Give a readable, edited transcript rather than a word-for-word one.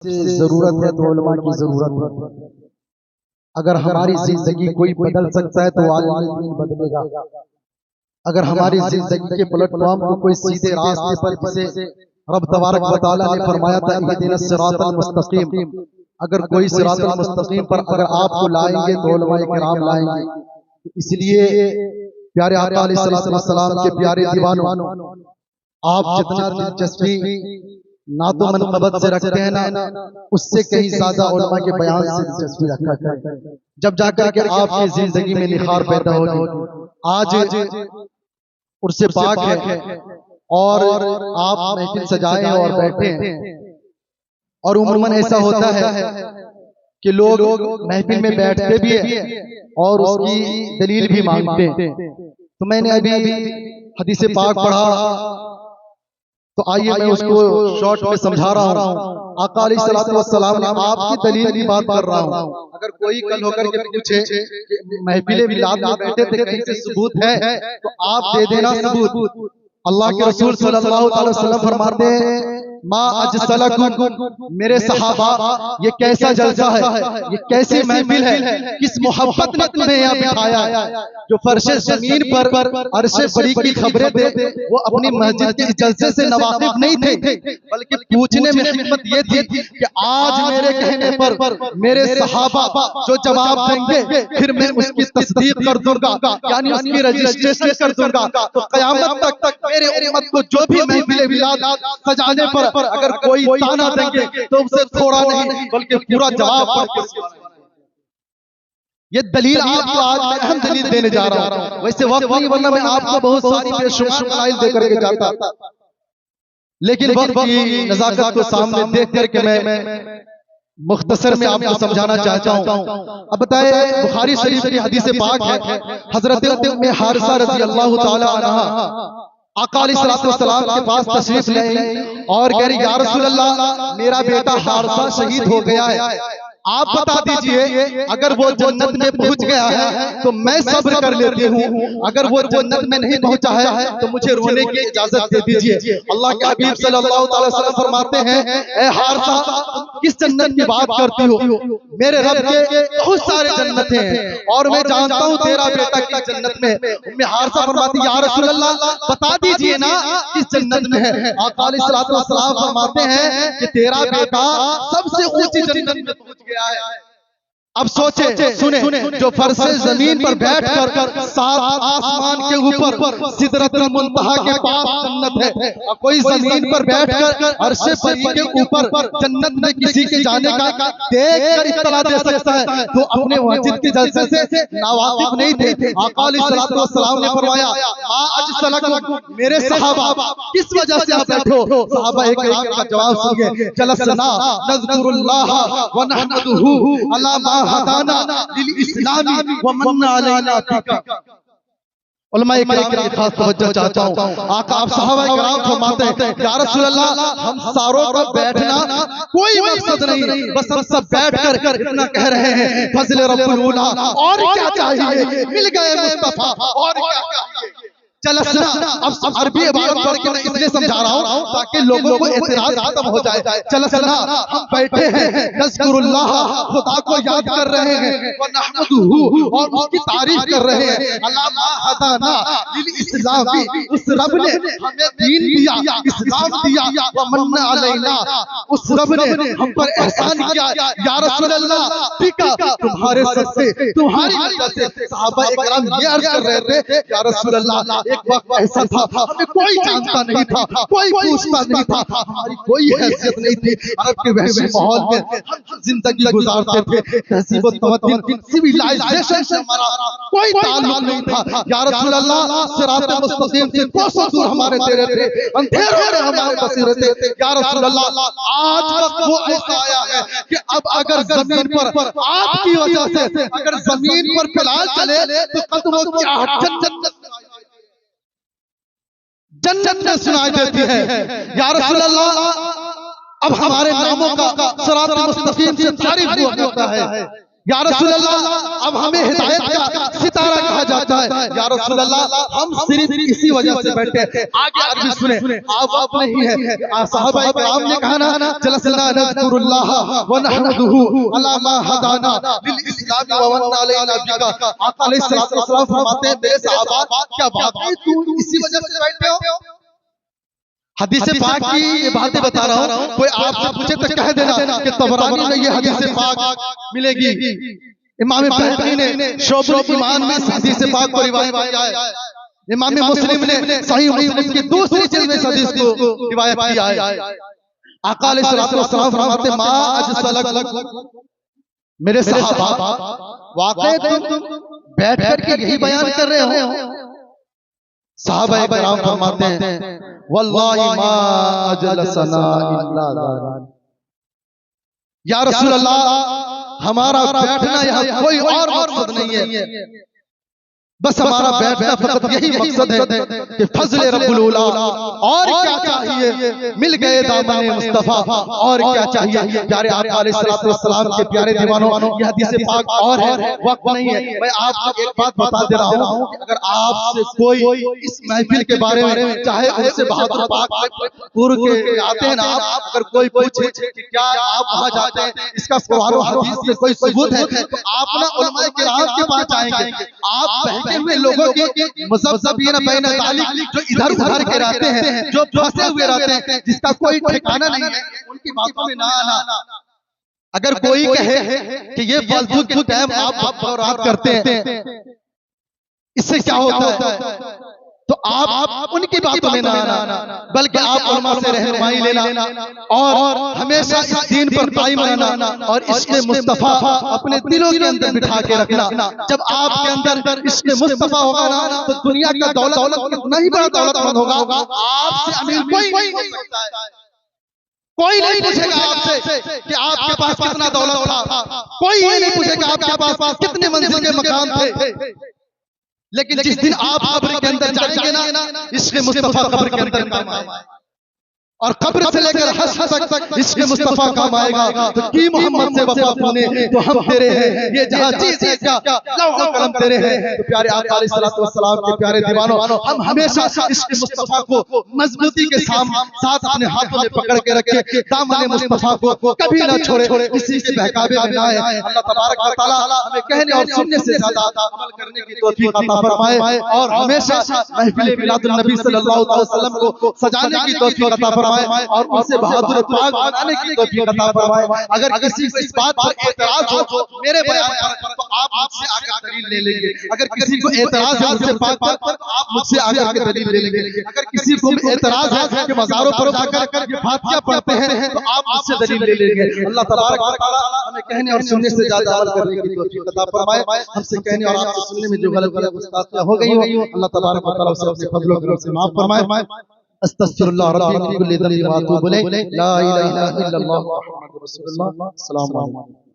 سے ضرورت ہے تو علماء کی ضرورت ہے۔ اگر ہماری زندگی کوئی بدل سکتا ہے تو عالم دین بدلے گا۔ اگر ہماری زندگی کے پلیٹ فارم کو کوئی سیدھے راستے پر جسے رب تبارک و تعالیٰ نے فرمایا تھا اہدنا الصراط المستقیم، اگر کوئی صراط المستقیم پر اگر آپ کو لائیں گے تو علماء کرام لائیں گے۔ اس لیے پیارے آقا علیہ السلام کے پیارے دیوانوں، آپ جتنا دلچسپی نعت و منقبت سے رکھتے ہیں نا، اس سے کہیں زیادہ علماء کے بیان سے دلچسپی رکھا کریں۔ جب جا کر کے آپ کی زندگی میں نخار پیدا ہوگی۔ آج عرص پاک ہے اور آپ محفل سجائے اور بیٹھے ہیں، اور عموماً ایسا ہوتا ہے کہ لوگ محفل میں بیٹھتے بھی ہیں اور اس کی دلیل بھی مانگتے ہیں۔ تو میں نے ابھی حدیث پاک پڑھا، تو آئیے میں اس کو شارٹ میں سمجھا رہا ہوں۔ آقا علیہ السلام نے آپ کی دلیل کی بات کر رہا ہوں۔ اگر کوئی کل ہو کر کے پوچھے کہ محفل میلاد میں بیٹھے تھے کہیں سے ثبوت ہے تو آپ دے دینا ثبوت۔ اللہ کے رسول صلی اللہ علیہ وسلم فرماتے ہیں ما اجسلکم، میرے صحابہ یہ کیسا جلسہ ہے، یہ کیسی محفل ہے، کس محبت نے تمہیں یہاں بٹھایا ہے۔ جو فرش زمین پر عرش بڑی کی خبریں تھے وہ اپنی مسجد کے جلسے سے نواقف نہیں تھے، بلکہ پوچھنے میں حکمت یہ تھی کہ آج میرے کہنے پر میرے صحابہ جو جواب دیں گے پھر میں اس کی تصدیق کر دوں گا، یعنی اس کی رجسٹریشن کر دوں گا۔ تو قیامت تک میرے امت کو جو بھی محفل میلاد سجانے پر اگر کوئی تانا دیں گے تو اسے تھوڑا نہیں بلکہ پورا جواب پڑھ کے سنائیں۔ یہ دلیل آپ کو آج میں اہم دلیل دینے جا رہا ہوں۔ ویسے وقت نہیں ورنہ میں آپ کو بہت ساری بے شمار دلائل دے کر کے جاتا، لیکن وقت کی نزاکت کو سامنے دیکھ کر کے میں مختصر میں آپ کو سمجھانا چاہتا ہوں۔ اب بتائے بخاری شریف کی حدیث پاک ہے، حضرت ام حارثہ رضی اللہ تعالی عنہا آقا علیہ السلام کے پاس تشریف لائیں اور کہہ رہی یا رسول اللہ میرا بیٹا حارثہ شہید ہو گیا ہے، آپ بتا دیجئے اگر وہ جنت میں پہنچ گیا ہے تو میں صبر کر لیتی ہوں، اگر وہ جنت میں نہیں پہنچا ہے تو مجھے رونے کی اجازت دے دیجئے۔ اللہ کے حبیب صلی اللہ علیہ وسلم فرماتے ہیں اے حارثہ کس جنت کی بات کرتی ہو، میرے رب کے بہت سارے جنتیں ہیں اور میں جانتا ہوں تیرا بیٹا کس جنت میں۔ ام حارثہ فرماتی یا رسول اللہ بتا دیجئے نا کس جنت میں ہے۔ آقا علیہ السلام فرماتے ہیں کہ تیرا بیٹا سب سے اونچی جنت میں پہنچ گیا ہے۔ اب سوچے سنیں جو فرش زمین پر بیٹھ کر سات آسمان کے اوپر سدرۃ المنتہا کے پاس جنت ہے، اور کوئی زمین پر بیٹھ کر عرش بری کے اوپر جنت میں کسی کے جانے کا دیکھ کر اطلاع دے سکتا ہے تو اپنے مسجد کے جلسے سے ناواقف نہیں تھے۔ آقا علیہ السلام نے فرمایا ما اجسلکم، میرے صحابہ کس وجہ سے آپ بیٹھو؟ صحابہ ایک کا جواب سنیے، جلسنا نذکر اللہ ونحمدہ علی ما ہدانا للاسلام ومن علینا فیک۔ علماء کرام کی خاص توجہ چاہتا ہوں۔ آقا آپ صحابہ کرام فرماتے ہیں یا رسول اللہ ہم ساروں کا بیٹھنا کوئی مقصد نہیں، بس ہم سب بیٹھ کر اتنا کہہ رہے ہیں فضل رب الاولیٰ، اور کیا چاہیے، مل گئے مصطفیٰ، اور کیا چاہیے۔ جلسنا، اب عربی عبارت پڑھ کے میں اس لیے سمجھا رہا ہوں تاکہ لوگوں کو اعتراض ختم ہو جائے۔ جلسنا ہم بیٹھے ہیں نذکر اللہ، خدا کو یاد کر رہے ہیں، ونحمدہ اور اس کی تعریف کر رہے ہیں، علی ما ہدانا للاسلام، اس رب نے ہمیں دین دیا، اسلام دیا، ومن علینا، اس رب نے ہم پر احسان کیا۔ یا رسول اللہ فیکا، تمہارے سب سے تمہاری وجہ سے۔ صحابہ اکرام یہ عرض کر رہے تھے یا رسول اللہ ایک وقت ایسا تھا ہمیں کوئی جانتا نہیں تھا، کوئی پوچھتا نہیں تھا، ہماری کوئی حیثیت نہیں تھی، عرب کے وحشی ماحول میں ہم زندگی گزارتے تھے، تہذیب و تمدن سویلائزیشن سے ہمارا کوئی تعلق نہیں تھا۔ یا رسول اللہ صراط مستقیم سے کوسوں دور ہمارے تیرے تھے، اندھیروں میں ہمارے بصیرے تھے۔ یا رسول اللہ آج وقت وہ ایسا آیا ہے کہ اب اگر زمین پر آپ کی وجہ سے اگر زمین پر بلال چلے تو قدموں کی آہٹ جنت میں سنائی دیتی ہے۔ یا رسول اللہ اب ہمارے ناموں کا صراط مستقیم سے تعریف ہوا کرتا ہے۔ یا رسول اللہ اب ہمیں ہدایت کا ستارہ کہا جاتا ہے. یا رسول اللہ ہم صرف اسی وجہ سے بیٹھے ہیں. آگے عربی سنیں، آپ وقت نہیں ہے. صحابہ کرام نے کہا نا جلسنا نذکر اللہ ونحمدہ علی ما ہدانا للاسلام ومن علینا بک. آقا علیہ الصلوۃ والسلام فرماتے ہیں میرے صحابہ کیا بات ہے تم اسی وجہ سے بیٹھے ہو؟ حدیث پاک کی یہ باتیں بتا رہا ہوں، کوئی آپ سے پوچھے تو کہہ دینا کہ طبرانی میں یہ حدیث پاک ملے گی. امام بہقی نے شعب الایمان میں اس حدیث پاک کو روایت کیا ہے. امام مسلم نے صحیح مسلم کی دوسری جلد میں اس حدیث کو روایت کیا ہے. آقا علیہ الصلوۃ والسلام فرماتے ما اجسلک، میرے صحابہ واقعی تم بیٹھ کر کے یہی بیان کر رہے ہو؟ صحابہ کرام فرماتے ہیں واللہ ما اجلسنا الا ذلک. یا رسول اللہ ہمارا بیٹھنا یہاں کوئی اور مقصد نہیں ہے، بس ہمارا بیٹھنا فقط یہی مقصد ہے کہ فضل رب العلا. اور کیا چاہیے؟ مل گئے دامن مصطفیٰ. اور کیا چاہیے؟ پیارے آقا علیہ الصلوۃ والسلام کے پیارے دیوانوں، یہ حدیث پاک اور ہے، وقت نہیں ہے. میں آپ کو ایک بات بتا دے رہا ہوں کہ اگر آپ سے کوئی اس محفل کے بارے میں چاہے ان سے بہادر پاک پور کے آتے ہیں نا، اگر کوئی پوچھے کہ کیا آپ وہاں جاتے ہیں، اس کا قرآن و حدیث سے کوئی ثبوت ہے، تو آپ نا علماء کرام کے پاس جائیں گے. آپ ہوئے لوگوں کی مذہبین بین ذالک جو ادھر ادھر کے رہتے ہیں، جو پھنسے ہوئے رہتے ہیں، جس کا کوئی ٹھکانہ نہیں ہے، ان کی باتوں میں نہ آنا. اگر کوئی کہے کہ یہ فالتو کے ٹائم آپ بات کرتے ہیں، اس سے کیا ہوتا ہے، تو آپ ان کی باتوں میں نہ آنا، بلکہ آپ علماء سے رہنمائی لینا اور ہمیشہ اس دین پر قائم رہنا اور عشق مصطفیٰ اپنے دلوں کے اندر بٹھا کے رکھنا. جب آپ کے اندر عشق مصطفیٰ ہوگا نا تو دنیا کا دولت کتنا ہی بڑا دولت مند ہوگا، آپ سے امیر کوئی نہیں ہو سکتا ہے. کوئی نہیں پوچھے گا آپ سے کہ آپ کے پاس کتنا دولت تھا، کوئی یہ نہیں پوچھے گا آپ کے پاس کتنے منزل کے مکان تھے. لیکن جس دن آپ قبر کے اندر جائیں گے نا، عشق مصطفیٰ قبر کے اندر کام آئے گا، اور قبر سے لے کر حشر تک عشق مصطفیٰ کام آئے گا. تو کی محمد سے وفا پونے تو ہم تیرے ہیں، یہ جہاں چیز ہے کیا لوح و قلم تیرے ہیں. تو پیارے آقا علیہ الصلوۃ والسلام کے پیارے دیوانوں، ہم ہمیشہ عشق مصطفیٰ کو مضبوطی کے ساتھ اپنے ہاتھوں میں پکڑ کے رکھے، دامن مصطفیٰ کو کبھی نہ چھوڑے، کسی کے بہکاوے میں نہ آئے. اللہ تبارک و تعالیٰ ہمیں کہنے اور سننے سے زیادہ عمل کرنے کی توفیق عطا فرمائے، اور ہمیشہ محفل میلاد النبی صلی اللہ علیہ وسلم کو سجانے کی توفیق عطا فرمائے اور ان سے بہادر پاک بنانے کی توفیق عطا فرمائے. اگر کسی کو اس بات پر اعتراض ہو میرے بیان پر تو آپ مجھ سے آ کر دلیل لے لیں گے. اگر کسی کو اعتراض ہے مجھ سے پاک پر تو آپ مجھ سے آ کر دلیل لے لیں گے. اگر کسی کو اعتراض ہے کہ مزاروں پر جا کر فاتحہ پڑھتے ہیں تو آپ مجھ سے دلیل لے لیں گے. اللہ تبارک و تعالیٰ ہمیں کہنے اور سننے سے زیادہ عمل کرنے کی توفیق عطا فرمائے. ہم سے کہنے اور آپ سے سننے میں جو غلط گستاخیاں ہو گئی ہو اللہ تبارک و تعالیٰ اسے اپنے فضل و کرم سے معاف فرمائے. استغفر اللہ ربی من کل ذنب واتوب الیہ. لا الہ الا اللہ محمد رسول اللہ. السلام علیکم.